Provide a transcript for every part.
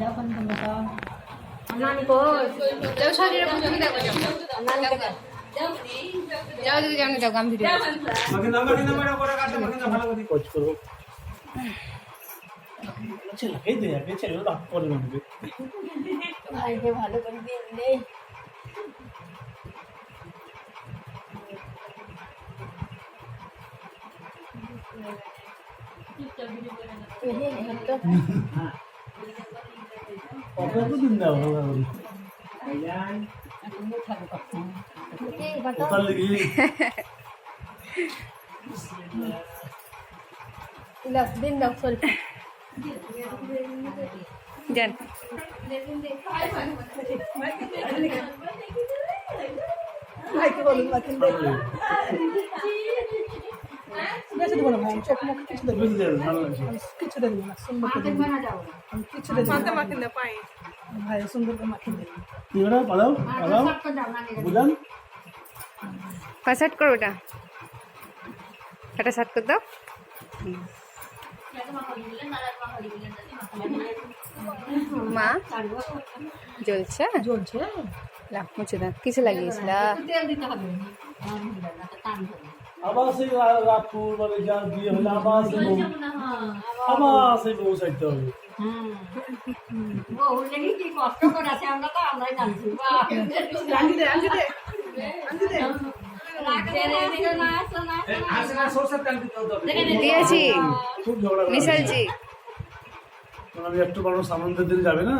যখন তুমি তো নানি কো যাও শরীরে পুজো কি দেখো নানি যাও দিদি যাও যাও গাম ভিডিও মাকে দাও করে কাটতে মাকে ভালো করে কোচ করো ছেলে কে দেয়া কে ছেলে রাত করে নেবে ভাইকে ভালো করে দিয়ে দিলে কত দিন দাও ভালো করে কোথায় লাগি দিন দাও স্বল্প জান ভাইকে বলুন মাকে বেশি দেবো না ভাই চোখ মুখ কিছু দেবো বুঝতে দেবে ভালো লাগছে কিছু দেবো না সুন্দর করে দেবো আমি কিছু দেবো না মাকে না পাই ভাই সুন্দর করে মাখিয়ে দেবো কি বলো পালাও বুঝান ফাসাট করো ওটা এটা সাট করে দাও মা জ্বলছে জ্বলছে লাভ মুছে দাও কিছু লাগিয়েছিল তেল দিতে হবে আবার সেই রাতপুর মানে যার বিয়ে হলে আবার সেই বউ সাইতে হবে কষ্ট করে আছে আমরা তো আমরাই জানছি দিয়েছি খুব ঝগড়া করে। মিশালছি আমি একটু বড় সামন্তের দিন যাবে না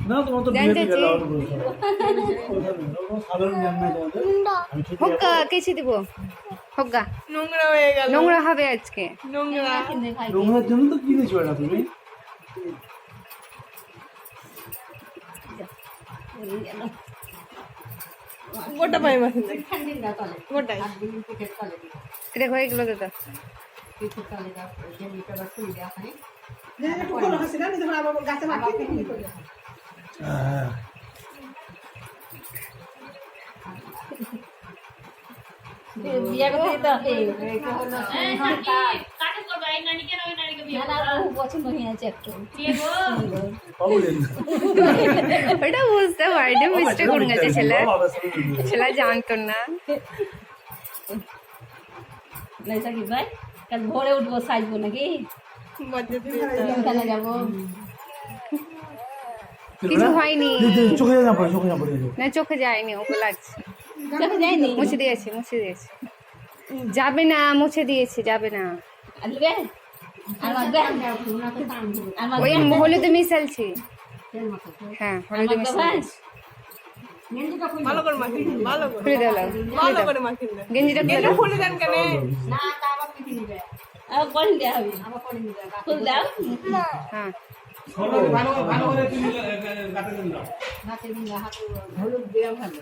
না তোমার তো জানতে বিয়েতে গেল চেয়ে। সাধারণ জ্ঞান নাই তোমাদের আমি ঠিক হোক্কা কেছি দিব হোক্কা নোংরা হয়ে গেল নোংরা হবে আজকে নোংরা নোংরার জন্য তো কিনেছো এটা তুমি গোটা পাই মাখি গোটাই এটা হয়ে গেল দাদা হ্যাঁ বিয়ে করতে পছন্দ হয়েছে একটু পাবলেন ওটা বুঝতে পারিনি মিস্টেক করে গেছে ছেলে ছেলে জানতো না কি ভাই কাল ভোরে উঠবো সাজবো নাকি যাবো কিছু হয়নি চোখে না পড়ে চোখে না পড়ে না চোখে যায়নি ওকে লাগছে যায়নি মুছে দিয়েছি যাবে না মুছে দিয়েছি যাবে না আসবে ওই আমি হলুদে মিশালছি হ্যাঁ হলুদে মিশালছি ভালো করে মাখি ভালো করে খুলে দাও ভালো করে মাখি গেঞ্জিটা খুলে এটা দাও খুলে দেন কেন করে দেওয়া হবে ফুল দাও হ্যাঁ ভালো করে তুমি গাতে দিন দাও হলুদ দেওয়া ভালো